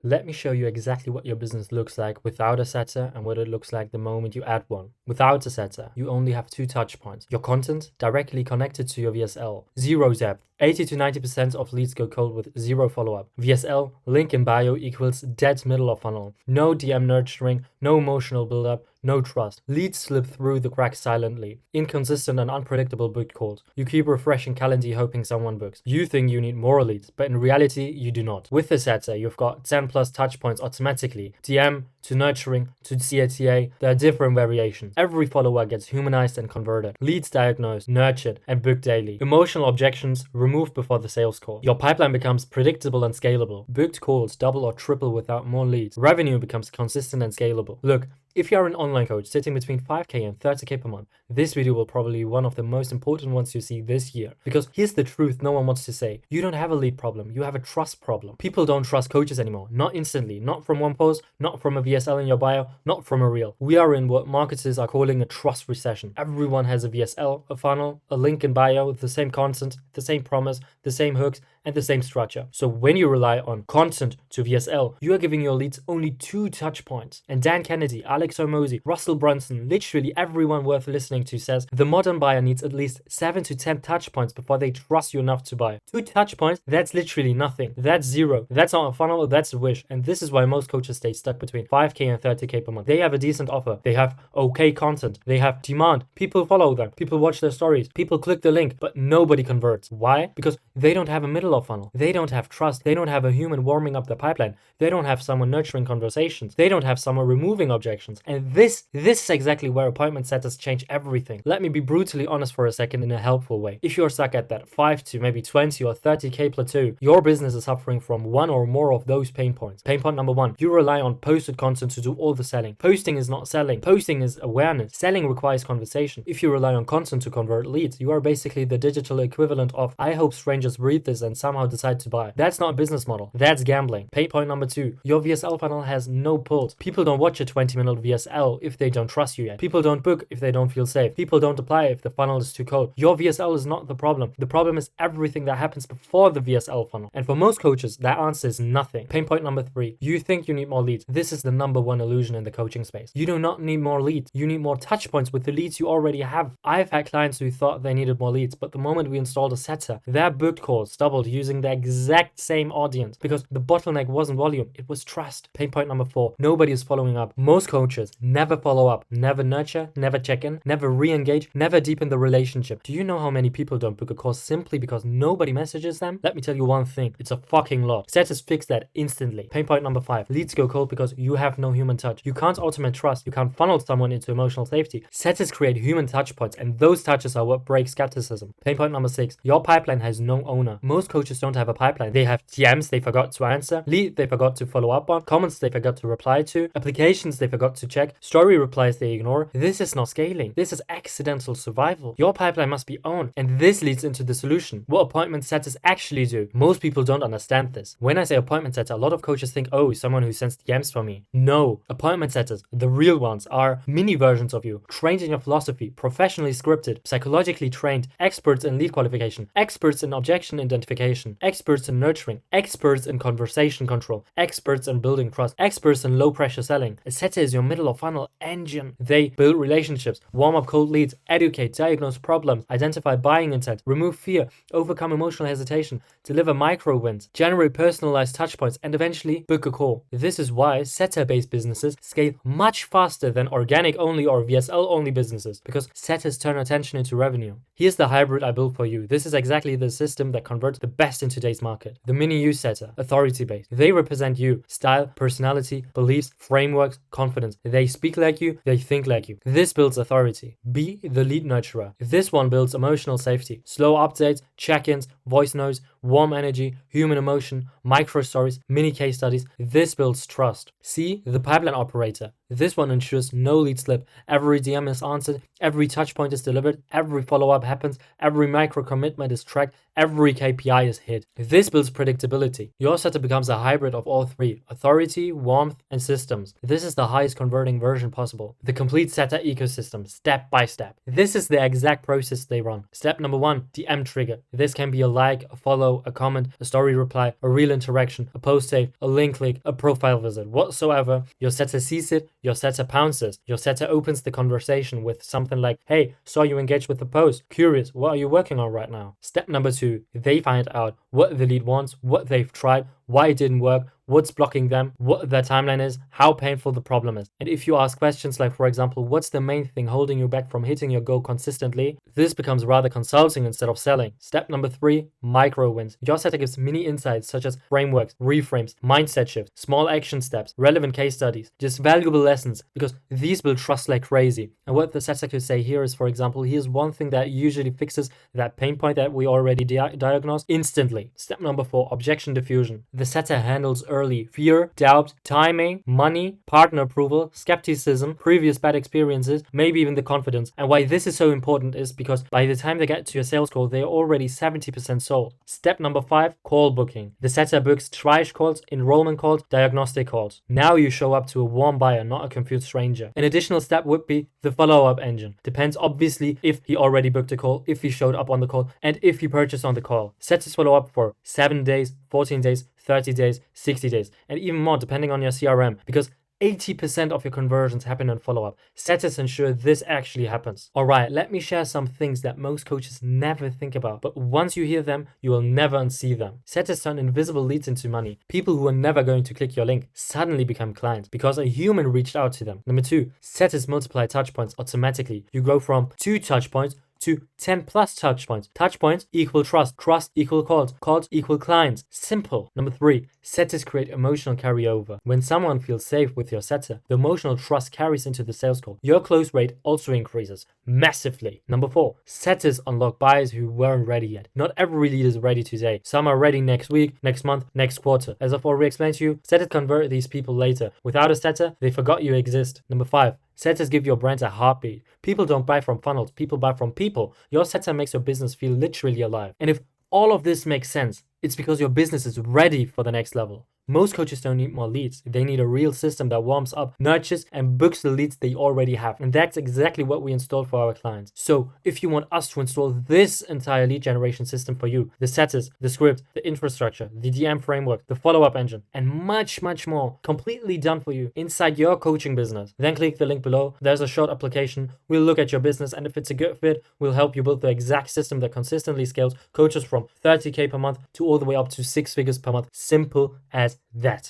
Let me show you exactly what your business looks like without a setter and what it looks like the moment you add one. Without a setter, you only have two touch points. Your content directly connected to your VSL. Zero depth. 80 to 90% of leads go cold with zero follow-up. VSL, link in bio equals dead middle of funnel. No DM nurturing, no emotional build-up, no trust. Leads slip through the cracks silently. Inconsistent and unpredictable booked calls. You keep refreshing Calendly hoping someone books. You think you need more leads, but in reality, you do not. With the setter, you've got 10 plus touch points automatically. DM to nurturing to CTA, there are different variations. Every follower gets humanized and converted. Leads diagnosed, nurtured, and booked daily. Emotional objections removed before the sales call. Your pipeline becomes predictable and scalable. Booked calls double or triple without more leads. Revenue becomes consistent and scalable. Look, if you're an online coach sitting between 5k and 30k per month, this video will probably be one of the most important ones you see this year. Because here's the truth no one wants to say. You don't have a lead problem, you have a trust problem. People don't trust coaches anymore. Not instantly, not from one post, not from a VSL in your bio, not from a reel. We are in what marketers are calling a trust recession. Everyone has a VSL, a funnel, a link in bio, the same content, the same promise, the same hooks, and the same structure. So when you rely on content to VSL, you are giving your leads only 2 touch points. And Dan Kennedy, Alex Hormozi, Russell Brunson, literally everyone worth listening to says the modern buyer needs at least 7 to 10 touch points before they trust you enough to buy. 2 touch points, that's literally nothing. That's zero. That's not a funnel, that's a wish. And this is why most coaches stay stuck between 5k and 30k per month. They have a decent offer. They have okay content. They have demand. People follow them. People watch their stories. People click the link, but nobody converts. Why? Because they don't have a middle of funnel. They don't have trust. They don't have a human warming up the pipeline. They don't have someone nurturing conversations. They don't have someone removing objections. And this is exactly where appointment setters change everything. Let me be brutally honest for a second in a helpful way. If you're stuck at that 5 to maybe 20 or 30k plateau, your business is suffering from one or more of those pain points. Pain point number 1, you rely on posted content to do all the selling. Posting is not selling. Posting is awareness. Selling requires conversation. If you rely on content to convert leads, you are basically the digital equivalent of I hope strangers read this and somehow decide to buy. That's not a business model. That's gambling. Pain point number 2, your VSL funnel has no pulse. People don't watch a 20-minute VSL if they don't trust you yet. People don't book if they don't feel safe. People don't apply if the funnel is too cold. Your VSL is not the problem. The problem is everything that happens before the VSL funnel. And for most coaches, that answer is nothing. Pain point number 3, you think you need more leads. This is the number 1 illusion in the coaching space. You do not need more leads. You need more touch points with the leads you already have. I've had clients who thought they needed more leads, but the moment we installed a setter, their booked calls doubled using the exact same audience because the bottleneck wasn't volume, it was trust. Pain point number 4, nobody is following up. Most coaches never follow up, never nurture, never check in, never re-engage, never deepen the relationship. Do you know how many people don't book a call simply because nobody messages them? Let me tell you one thing, it's a fucking lot. Setters fix that instantly. Pain point number 5, leads go cold because you have no human touch. You can't automate trust, you can't funnel someone into emotional safety. Setters create human touch points, and those touches are what breaks skepticism. Pain point number 6, your pipeline has no owner. Most coaches don't have a pipeline. They have DMs they forgot to answer, lead they forgot to follow up on, comments they forgot to reply to, applications they forgot to check, story replies they ignore. This is not scaling. This is accidental survival. Your pipeline must be owned, and this leads into the solution. What appointment setters actually do. Most people don't understand this. When I say appointment setter, a lot of coaches think, oh, someone who sends DMs for me. No, appointment setters, the real ones, are mini versions of you, trained in your philosophy, professionally scripted, psychologically trained, experts in lead qualification, experts in objection identification, experts in nurturing, experts in conversation control, experts in building trust, experts in low pressure selling. A setter is your middle of funnel engine. They build relationships, warm up cold leads, educate, diagnose problems, identify buying intent, remove fear, overcome emotional hesitation, deliver micro wins, generate personalized touch points, and eventually book a call. This is why setter-based businesses scale much faster than organic only or VSL only businesses, because setters turn attention into revenue. Here's the hybrid I built for you. This is exactly the system that converts the best in today's market. The mini you setter, authority-based. They represent you, style, personality, beliefs, frameworks, confidence. They speak like you, they think like you. This builds authority. Be the lead nurturer. This one builds emotional safety, slow updates, check-ins, voice notes, warm energy, human emotion, micro stories, mini case studies. This builds trust. C, the pipeline operator. This one ensures no lead slip. Every DM is answered, every touch point is delivered, every follow-up happens, every micro commitment is tracked, every KPI is hit. This builds predictability. Your setup becomes a hybrid of all three: authority, warmth, and systems. This is the highest converting version possible. The complete setter ecosystem, step by step. This is the exact process they run. Step number 1, DM trigger. This can be a like, a follow, a comment, a story reply, a real interaction, a post save, a link click, a profile visit, whatsoever. Your setter sees it, your setter pounces. Your setter opens the conversation with something like, hey, saw you engaged with the post. Curious, what are you working on right now? Step number 2, they find out what the lead wants, what they've tried, why it didn't work, what's blocking them, what their timeline is, how painful the problem is. And if you ask questions like, for example, what's the main thing holding you back from hitting your goal consistently, this becomes rather consulting instead of selling. Step number 3, micro wins. Your setter gives mini insights such as frameworks, reframes, mindset shifts, small action steps, relevant case studies, just valuable lessons, because these build trust like crazy. And what the setter could say here is, for example, here's one thing that usually fixes that pain point that we already diagnosed instantly. Step number 4, objection diffusion. The setter handles early fear, doubt, timing, money, partner approval, skepticism, previous bad experiences, maybe even the confidence. And why this is so important is because by the time they get to your sales call, they're already 70% sold. Step number 5, call booking. The setter books triage calls, enrollment calls, diagnostic calls. Now you show up to a warm buyer, not a confused stranger. An additional step would be the follow-up engine. Depends obviously if he already booked a call, if he showed up on the call, and if he purchased on the call. Setters follow up for 7 days, 14 days, 30 days, 60 days, and even more depending on your CRM, because 80% of your conversions happen in follow-up. Setters ensure this actually happens. Alright, let me share some things that most coaches never think about, but once you hear them, you will never unsee them. Setters turn invisible leads into money. People who are never going to click your link suddenly become clients because a human reached out to them. Number 2, setters multiply touchpoints automatically. You go from 2 touchpoints to 10 plus touch points. Touch points equal trust. Trust equal calls. Calls equal clients. Simple. Number 3, setters create emotional carryover. When someone feels safe with your setter, the emotional trust carries into the sales call. Your close rate also increases massively. Number 4, setters unlock buyers who weren't ready yet. Not every lead is ready today. Some are ready next week, next month, next quarter. As I've already explained to you, setters convert these people later. Without a setter, they forgot you exist. Number 5, setters give your brand a heartbeat. People don't buy from funnels, people buy from people. Your setter makes your business feel literally alive. And if all of this makes sense, it's because your business is ready for the next level. Most coaches don't need more leads. They need a real system that warms up, nurtures, and books the leads they already have. And that's exactly what we installed for our clients. So if you want us to install this entire lead generation system for you, the setters, the script, the infrastructure, the DM framework, the follow-up engine, and much, much more completely done for you inside your coaching business, then click the link below. There's a short application. We'll look at your business, and if it's a good fit, we'll help you build the exact system that consistently scales coaches from 30K per month to all the way up to 6 figures per month. Simple as that.